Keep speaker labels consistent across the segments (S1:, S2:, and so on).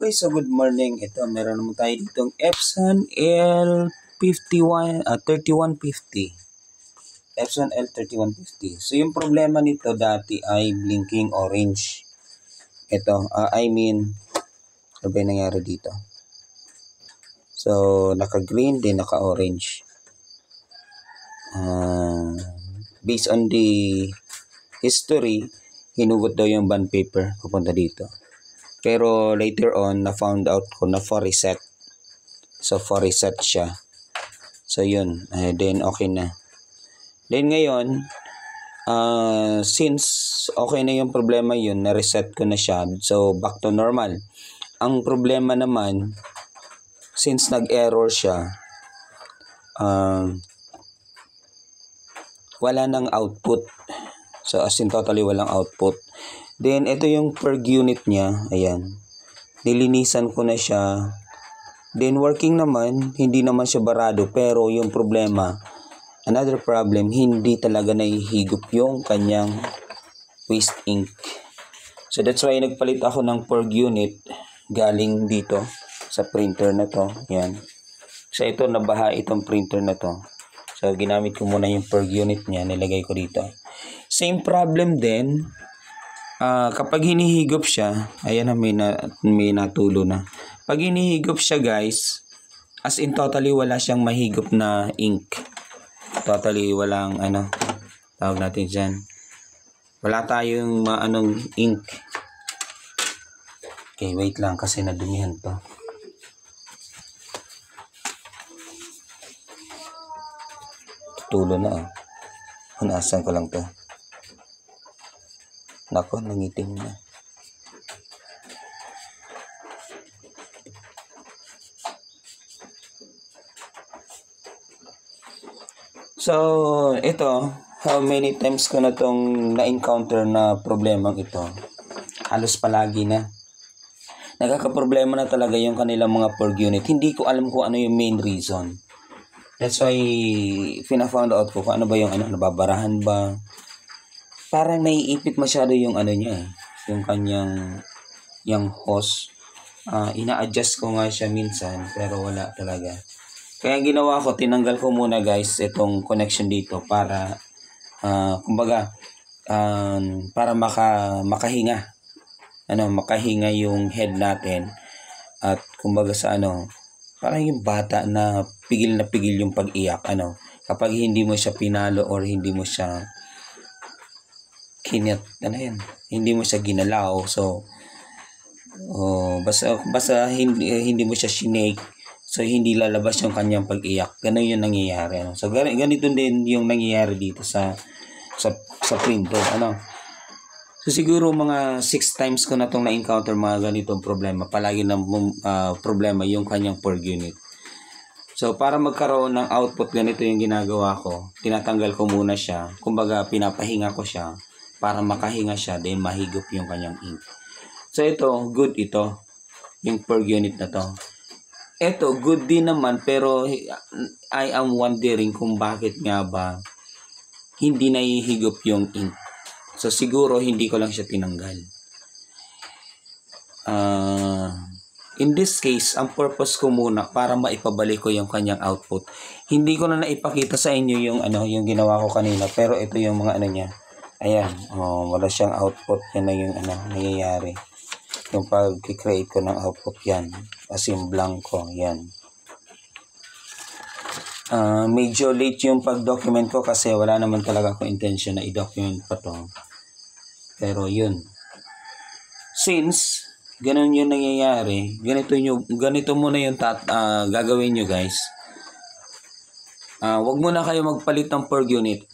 S1: Okay, so good morning. Ito, meron naman tayo ditong Epson L51, 3150. Epson L3150. So, yung problema nito dati ay blinking orange. Ito, ano ba yung nangyari dito? So, naka-green, din naka-orange. Based on the history, hinugot daw yung bond paper papunta dito. Pero later on, na-found out ko na for reset. So, for reset siya. So, yun. Then, okay na. Then, ngayon, since okay na yung problema yun, na-reset ko na siya. So, back to normal. Ang problema naman, since nag-error siya, wala nang output. So, as in totally walang output. Then, ito yung per unit niya. Ayan. Nilinisan ko na siya. Then, working naman. Hindi naman siya barado. Pero, yung problema, another problem, hindi talaga nahihigop yung kanyang waste ink. So, that's why nagpalit ako ng per unit galing dito sa printer na to. Ayan. So, ito, nabaha itong printer na to. So, ginamit ko muna yung per unit niya. Nilagay ko dito. Same problem din. Kapag hinihigop siya, ayan na, may natulo na. Pag hinihigop siya, guys, as in totally wala siyang mahigop na ink. Totally walang tawag natin dyan. Wala tayong ink. Okay, wait lang kasi nadumihan to. Tulo na. Hunasan ko lang to. Nako, nangitim na. So, ito, how many times ko na tong na-encounter na problemang ito? Halos palagi na. Nagkakaproblema na talaga yung kanilang mga per unit. Hindi ko alam kung ano yung main reason. That's why, pina-found out ko kung ano ba yung nababarahan ba. Parang naiipit masyado yung niya yung kanyang hose. Ina-adjust ko nga siya minsan pero wala talaga. Kaya ginawa ko, tinanggal ko muna guys itong connection dito para kumbaga para makahinga. Makahinga yung head natin at kumbaga sa parang yung bata na pigil yung pag-iyak kapag hindi mo siya pinalo or hindi mo siya hindi mo siya ginalaw. So basta hindi mo siya shinake, so hindi lalabas yung kanyang pag-iyak. Ganun yung nangyayari. So ganito din yung nangyayari dito sa printer. So siguro mga 6 times ko na itong na-encounter mga ganitong problema. Palagi na problema yung kanyang per unit. So para magkaroon ng output, ganito yung ginagawa ko. Tinatanggal ko muna siya. Kumbaga pinapahinga ko siya para makahinga siya, then mahigop yung kanyang ink. So ito, good ito. Yung per unit na to. Ito, good din naman, pero I am wondering kung bakit nga ba hindi nahihigop yung ink. So siguro hindi ko lang siya tinanggal. In this case, ang purpose ko muna para maipabalik ko yung kanyang output. Hindi ko na naipakita sa inyo yung yung ginawa ko kanina, pero ito yung mga niya. Ayan, wala siyang output. Yan na yung nangyayari. Yung pag-create ko ng output yan. As in blanco, yan. Medyo late yung pag-document ko kasi wala naman talaga akong intention na i-document pa to. Pero yun. Since ganun yung nangyayari, ganito muna yung gagawin nyo guys. Wag muna kayo magpalit ng per unit.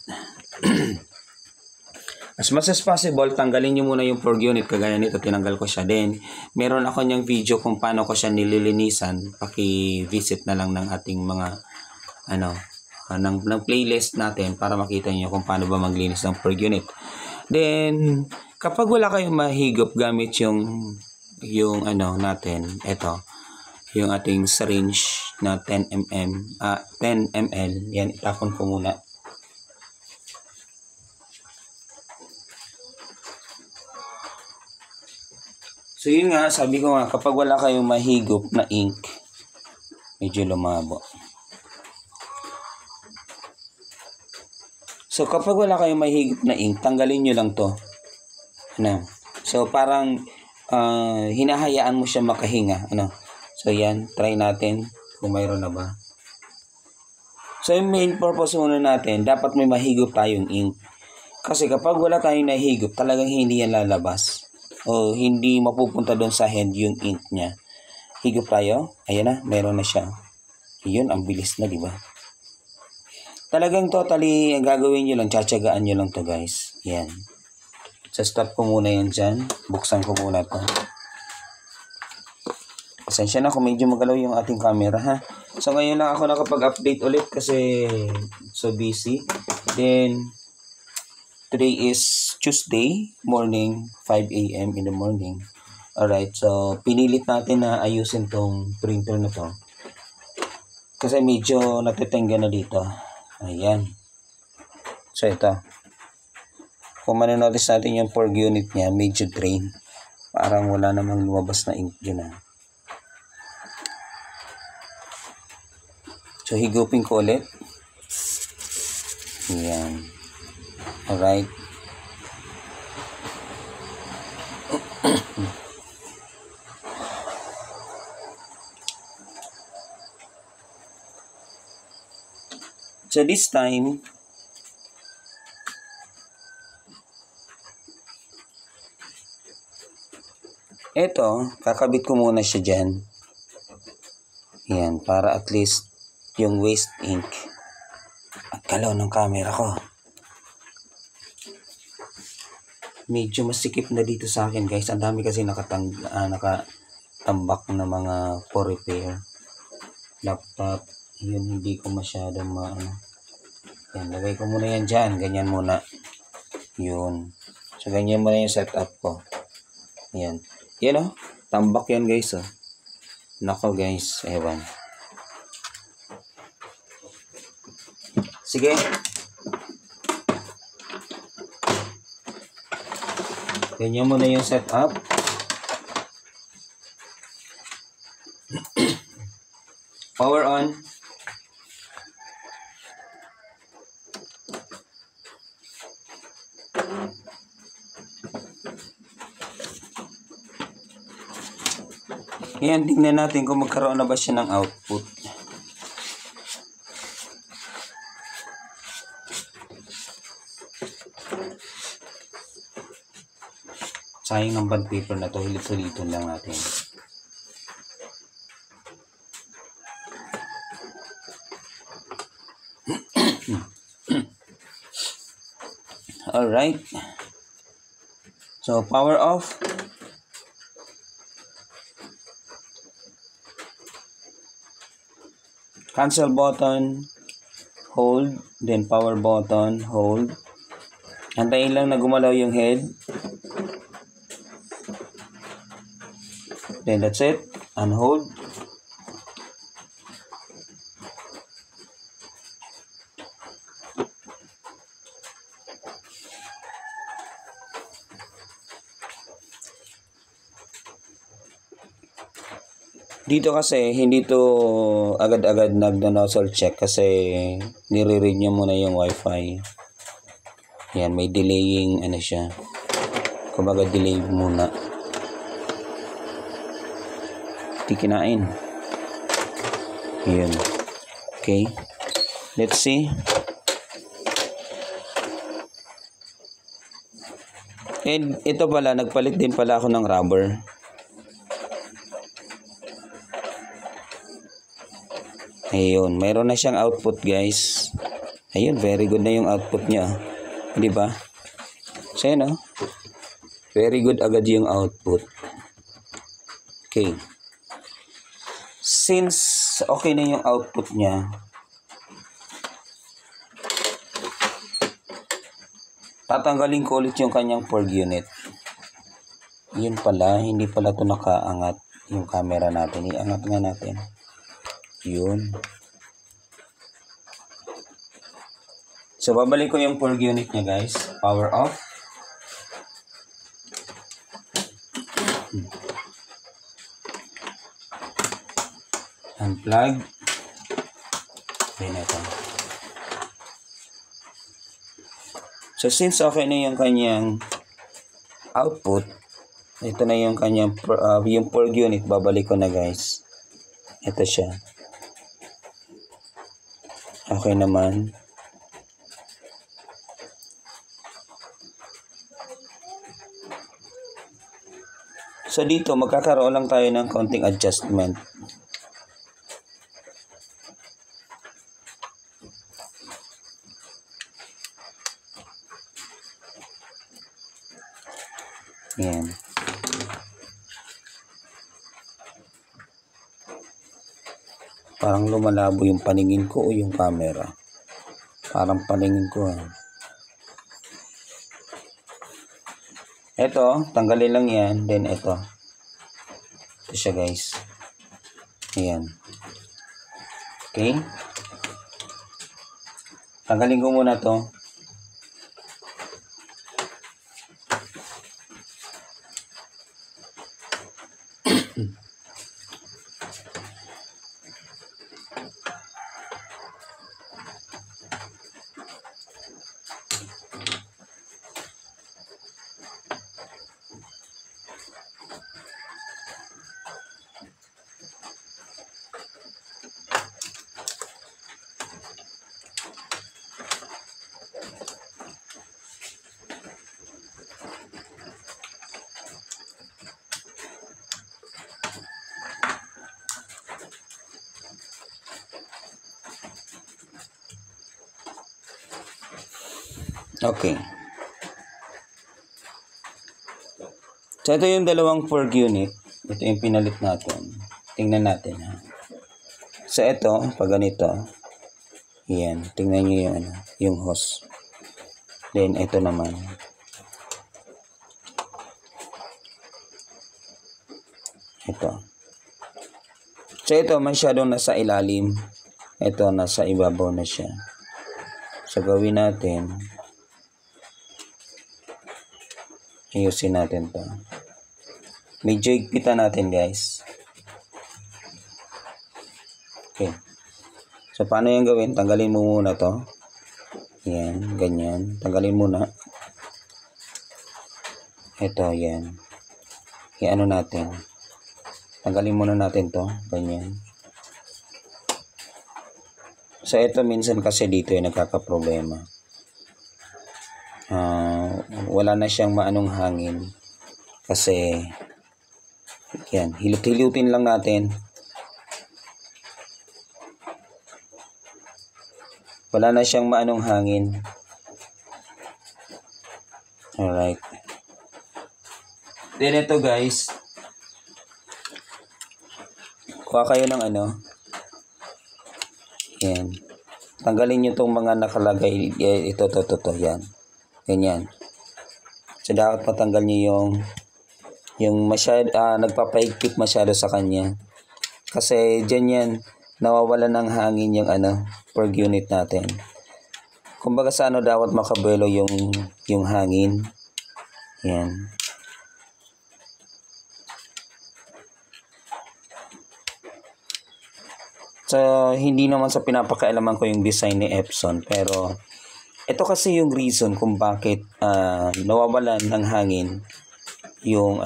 S1: As much as possible, tanggalin nyo muna yung per unit. Kagaya nito, tinanggal ko siya. Then, meron ako niyang video kung paano ko siya nililinisan. Paki-visit na lang ng ating mga ng playlist natin para makita niyo kung paano ba maglinis ng per unit. Then, kapag wala kayong mahigop gamit yung natin, ito, yung ating syringe na 10 ml, yan, itapon ko muna. So yun nga, sabi ko nga, kapag wala kayong mahigop na ink, medyo lumabo. So kapag wala kayong mahigop na ink, tanggalin nyo lang to. Ano? So parang hinahayaan mo siya makahinga. Ano? So yan, try natin kung mayroon na ba. So yung main purpose muna natin, dapat may mahigop tayong ink. Kasi kapag wala tayong nahigop, talagang hindi yan lalabas. O hindi mapupunta doon sa head yung ink niya. Higop tayo. Ayan na, meron na siya. Yun, ang bilis na, di ba? Talagang totally, ang gagawin nyo lang, tsatsagaan nyo lang to guys. Yan. So stop ko muna yan dyan. Buksan ko muna to. Pasensya na kung medyo magalaw yung ating camera ha. So ngayon lang ako nakapag-update ulit kasi so busy. Then, today is Tuesday morning, 5 a.m. in the morning. Alright, so pinilit natin na ayusin tong printer na to. Kasi medyo natitengga na dito. Ayan. So ito. Kung mananotice natin yung porg unit niya, medyo drain. Parang wala namang lumabas na ink dyan ha. So higupin ko ulit. Ayan. Alright. So this time, eto, kakabit ko muna siya dyan. Yan, para at least yung waste ink. At galaw ng camera ko. Medyo masikip na dito sa akin guys. Ang dami kasi nakatambak na mga for repair. Laptop. Yun, hindi ko masyadong yan, lagay ko muna yan dyan. Ganyan muna. Yun. So, ganyan muna yung setup ko. Yan. Yan o. Tambak yan guys o. Nako guys. Ewan. Sige. Ganyan muna yung setup. Power on. Ngayon, tingnan natin kung magkaroon na ba siya ng output. Sayang ng bond paper na to, hilit-hiliton lang natin. Alright. So, power off. Cancel button, hold, then power button, hold. Antayin lang na gumalaw yung head. Then that's it, and hold. Dito kasi hindi to agad-agad nagno-nozzle check kasi nire-read niya muna yung wifi. Yan, may delaying ano siya. Kumbaga delay muna. Tikinain. Yun. Okay. Let's see. And ito pala, nagpalit din pala ako ng rubber. Ayun, mayroon na siyang output guys. Ayun, very good na yung output niya. Di ba? So yun oh. Very good agad yung output. Okay. Since okay na yung output niya, tatanggalin ko ulit yung kanyang porg unit. Yun pala, hindi pala ito nakaangat yung camera natin. Iangat nga natin. Yun. So, babalik ko yung porg unit niya guys. Power off. unplug. Then ito. So since okay na yung kanyang output, ito na yung kanyang yung plug unit, babalik ko na guys. Ito siya. Okay naman. So dito magkakaroon lang tayo ng konting adjustment. Yan. Parang lumalabo yung paningin ko o yung camera. Parang paningin ko. Ito, tanggalin lang yan. Then ito. Ito siya guys. Ayan. Okay. Tanggalin ko muna to. Okay. So, ito yung dalawang plug unit. Ito yung pinalit natin. Tingnan natin, ha. So, ito, pag ganito, yan. Tingnan nyo yung, yung hose. Then, ito naman. Ito. So, ito, masyadong nasa ilalim. Ito, nasa ibabaw na siya. So, gawin natin. Ayusin natin to. Medyo higpitan natin guys. Okay. So paano yung gawin? Tanggalin mo muna to. Yan. Ganyan. Tanggalin muna. Ito. Yan. I-ano natin. Tanggalin muna natin to. Ganyan. So ito minsan kasi dito yung nagkakaproblema. Wala na siyang maanong hangin kasi yan, hilot-hilutin lang natin. Wala na siyang maanong hangin. Alright. Then ito guys, kuha kayo ng yan, tanggalin nyo itong mga nakalagay. Ito, yan. Ganyan. So, dapat patanggal nyo yung masyado, nagpapaigpit masyado sa kanya. Kasi dyan yan, nawawala ng hangin yung plug unit natin. Kumbaga sa dapat makabuelo yung hangin. Yan. So, hindi naman sa pinapakailaman ko yung design ni Epson, pero ito kasi yung reason kung bakit nawawalan ng hangin yung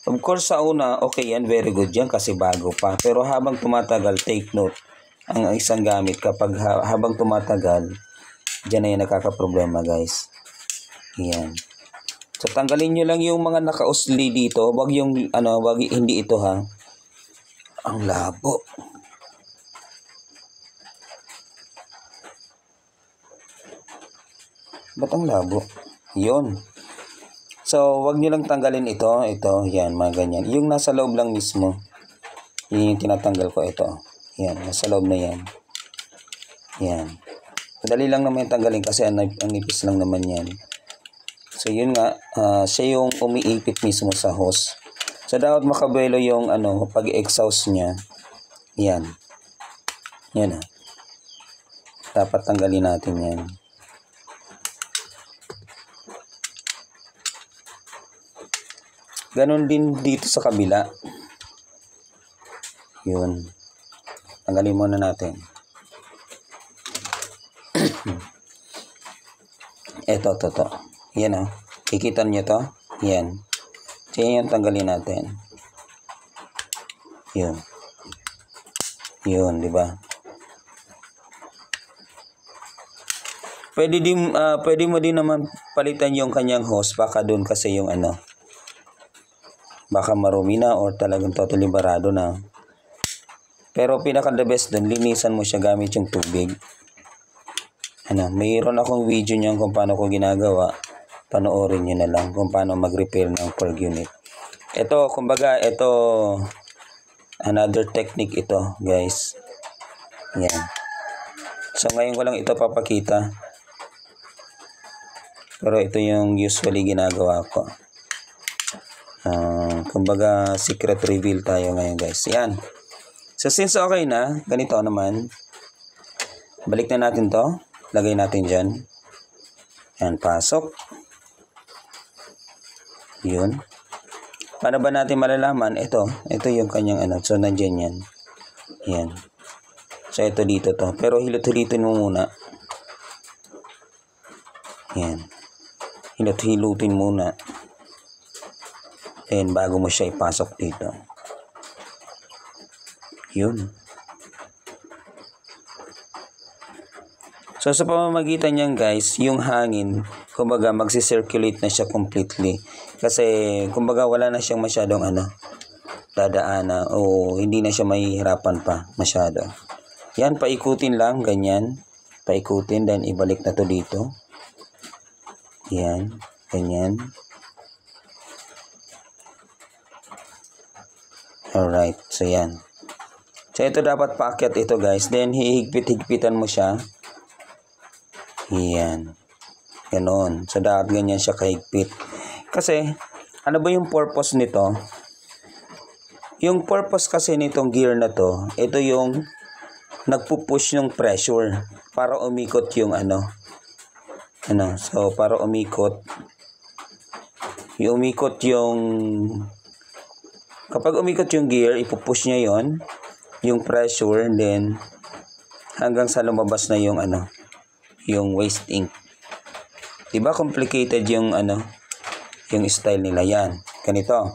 S1: Of course sa una, okay yan, very good yan kasi bago pa. Pero habang tumatagal, take note, ang isang gamit kapag habang tumatagal, dyan na yung nakakaproblema guys. Yan. So tanggalin nyo lang yung mga nakausli dito, wag yung hindi ito ha. Ang labo. Ba't ang labo? Yun. So, wag nyo lang tanggalin ito, yan, mga ganyan. Yung nasa loob lang mismo, yung tinatanggal ko ito. Yan, nasa loob na yan. Yan. Madali lang naman yung tanggalin kasi ang nipis lang naman yan. So, yun nga, siya yung umiipit mismo sa hose. So, dapat makabuelo yung, pag-exhaust niya. Yan. Yan, dapat tanggalin natin yan. Ganon din dito sa kabila. Yun. Tanggalin muna natin. Ito. Yan o. Kikita nyo to? Yan. So, yan yung tanggalin natin. Yun. Yun, di ba? Pwede mo din naman palitan yung kanyang hose. Baka doon kasi yung ano. Baka marumi na or talagang totally barado na. Pero pinaka the best doon, linisan mo siya gamit yung tubig. Mayroon akong video niyan kung paano ko ginagawa. Panoorin nyo na lang kung paano mag-repair ng plug unit. Ito, kumbaga, another technique ito, guys. Yan. So, ngayon ko lang ito papakita. Pero ito yung usually ginagawa ko. Kumbaga, secret reveal tayo ngayon, guys. Yan. So, since okay na, ganito naman. Balik na natin to. Lagay natin dyan. Yan, pasok. Yun. Paano ba natin malalaman? Ito yung kanyang ano. So, nandyan yan. Yan. So, ito dito to. Pero hilot-hilutin mo muna. Yan. Hilot-hilutin muna. Then, bago mo siya ipasok dito. Yun. So, sa pamamagitan niyan, guys, yung hangin, kumbaga, magsi-circulate na siya completely. Kasi, kumbaga, wala na siyang masyadong dadaanan o hindi na siya mahihirapan pa masyado. Yan, paikutin lang, ganyan. Paikutin, then ibalik na to dito. Yan, ganyan. Alright, so yan. So, ito dapat paakyat ito, guys. Then, hihigpit-higpitan mo siya. Yan. Ganon. So, dapat ganyan siya kahigpit. Kasi, ano ba yung purpose nito? Yung purpose kasi nitong gear na to, ito yung nagpupush ng pressure para umikot yung so, para umikot. Kapag umikot yung gear, ipupush niya yung pressure, then hanggang sa lumabas na yung yung waste ink. Diba complicated yung yung style nila yan. Ganito.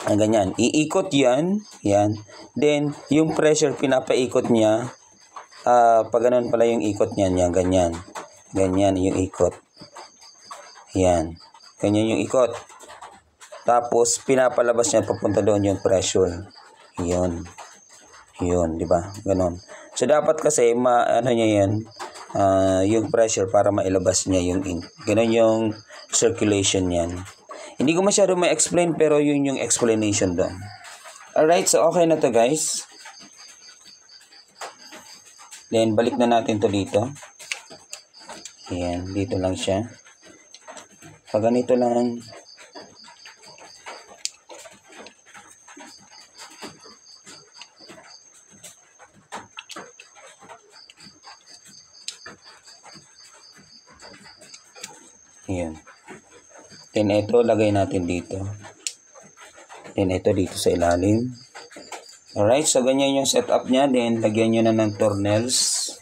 S1: Ganyan. Iikot yan. Yan. Then, yung pressure pinapaikot niya. Pag ganun pala yung ikot niyan. Yan. Ganyan. Ganyan yung ikot. Yan. Ganyan yung ikot. Tapos, pinapalabas niya papunta doon yung pressure. Yun. Yun. Diba? Ganon. So, dapat kasi, niya yan. Yung pressure para mailabas niya yung ink. Ganon yung circulation niyan. Hindi ko masyado ma-explain pero yun yung explanation doon. Alright, so okay na to, guys. Then, balik na natin to dito. Ayan, dito lang siya. Pag ganito lang. Ayan. Then, ito, lagay natin dito. Then, ito dito sa ilalim. Alright, so ganyan yung setup niya. Then, lagyan nyo na ng tornels.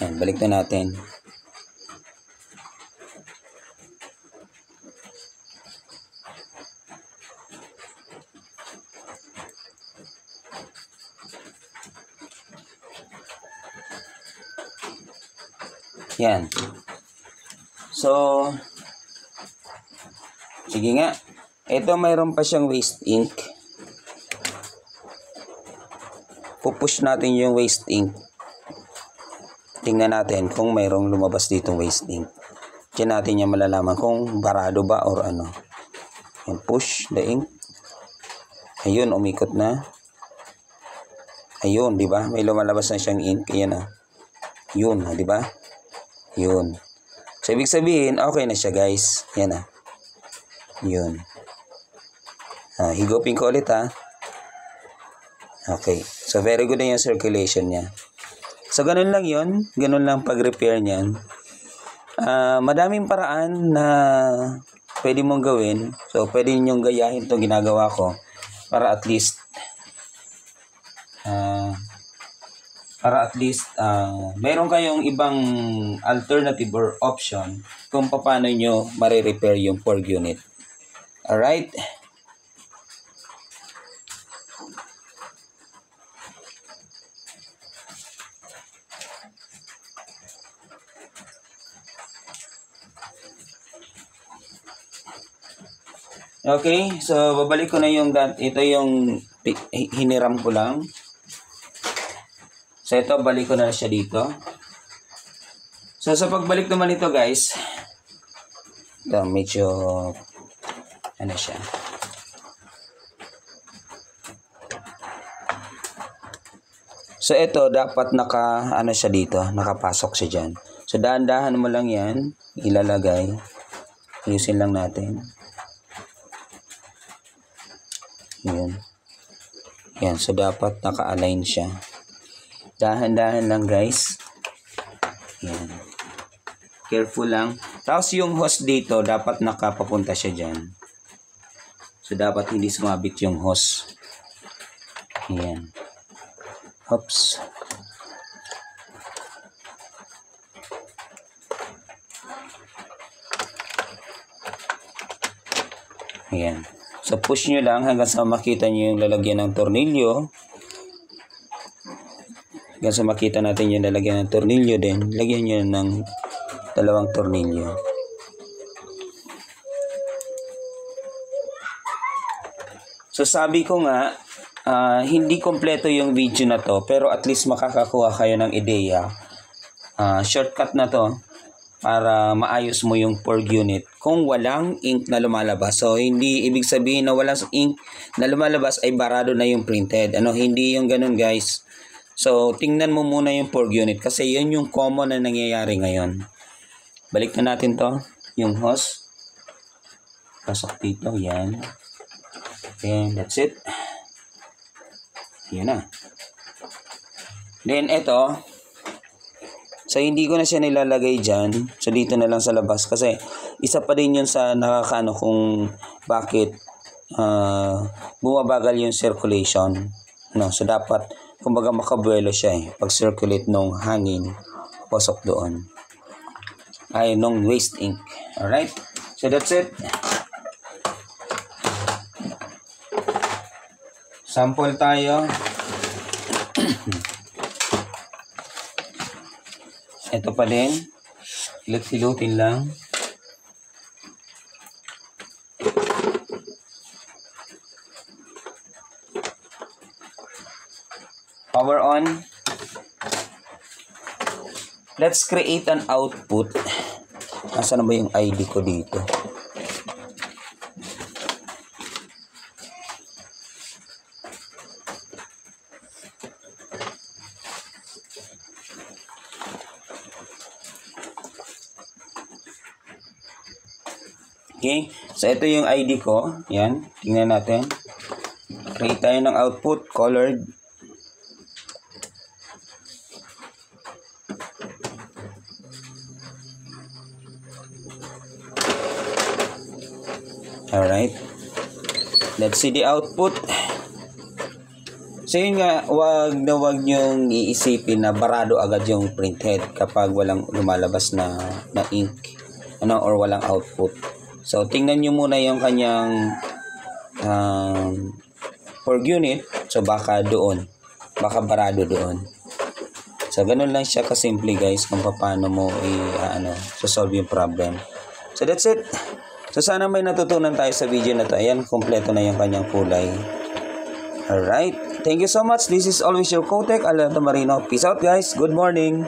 S1: Ayan, balik na natin. Yan. So, sige nga. Ito mayroon pa siyang waste ink. Pupush natin yung waste ink. Tingnan natin kung mayroong lumabas ditong waste ink. Diyan natin yung malalaman kung barado ba or ano. Yan, push the ink. Ayun, umikot na. Ayun, di ba? May lumalabas na siyang ink. Ayan ah. Yun, di ba? Yun. So, ibig sabihin, okay na siya, guys. Yan ah. Yun. Higupin ko ulit ha. Okay. So, very good na yung circulation niya. So, ganun lang yun. Ganun lang pag-repair niyan. Madaming paraan na pwede mong gawin. So, pwede ninyong gayahin itong ginagawa ko para at least meron kayong ibang alternative or option kung paano nyo marirepair yung porg unit. Alright? Okay, so babalik ko na yung ito yung hiniram ko lang. So ito, balik ko na siya dito. So sa pagbalik naman ito guys, ito medyo ano siya. So ito dapat ano siya dito, nakapasok siya dyan. So dahan-dahan mo lang yan, ilalagay. Ayusin lang natin. Yun. Yan, so dapat naka-align siya. Dahan-dahan lang guys. Yan. Careful lang. Tapos yung hose dito, dapat nakapapunta siya dyan. So dapat hindi sumabit yung hose. Yan. Oops. Yan. So push nyo lang hanggang sa makita nyo yung lalagyan ng tornilyo. Hanggang sa makita natin yung lalagyan ng tornilyo din. Lagyan nyo ng 2 tornilyo. So sabi ko nga, hindi kompleto yung video na to. Pero at least makakakuha kayo ng ideya. Shortcut na to. Para maayos mo yung porg unit kung walang ink na lumalabas. So, hindi ibig sabihin na walang ink na lumalabas ay barado na yung printed. Hindi yung ganun guys. So, tingnan mo muna yung porg unit kasi yun yung common na nangyayari ngayon. Balik na natin to. Yung hose. Pasok dito. Yan. And that's it. Yan na. Then, ito. So, hindi ko na siya nilalagay dyan. So, dito na lang sa labas. Kasi, isa pa din yun sa nakakaano kung bakit bumabagal yung circulation. So, dapat, kumbaga makabuelo siya pag-circulate nung hangin, pasok doon. Ay, nung waste ink. Alright? So, that's it. Sample tayo. Ito pa din. Hilot-hilutin lang. Power on. Let's create an output. Nasaan na ba yung ID ko dito? Okay, so ito yung ID ko. Yan, tingnan natin. Create tayo ng output, colored. Alright. Let's see the output. So yun nga, wag nyong iisipin na barado agad yung printhead kapag walang lumalabas na ink or walang output. So, tingnan nyo muna yung kanyang porg unit. So, baka doon. Baka barado doon. So, ganun lang siya kasimple guys kung paano mo solve yung problem. So, that's it. So, sana may natutunan tayo sa video na to. Ayan, kompleto na yung kanyang kulay. Alright. Thank you so much. This is always your Kotech, Alberto Marino. Peace out guys. Good morning.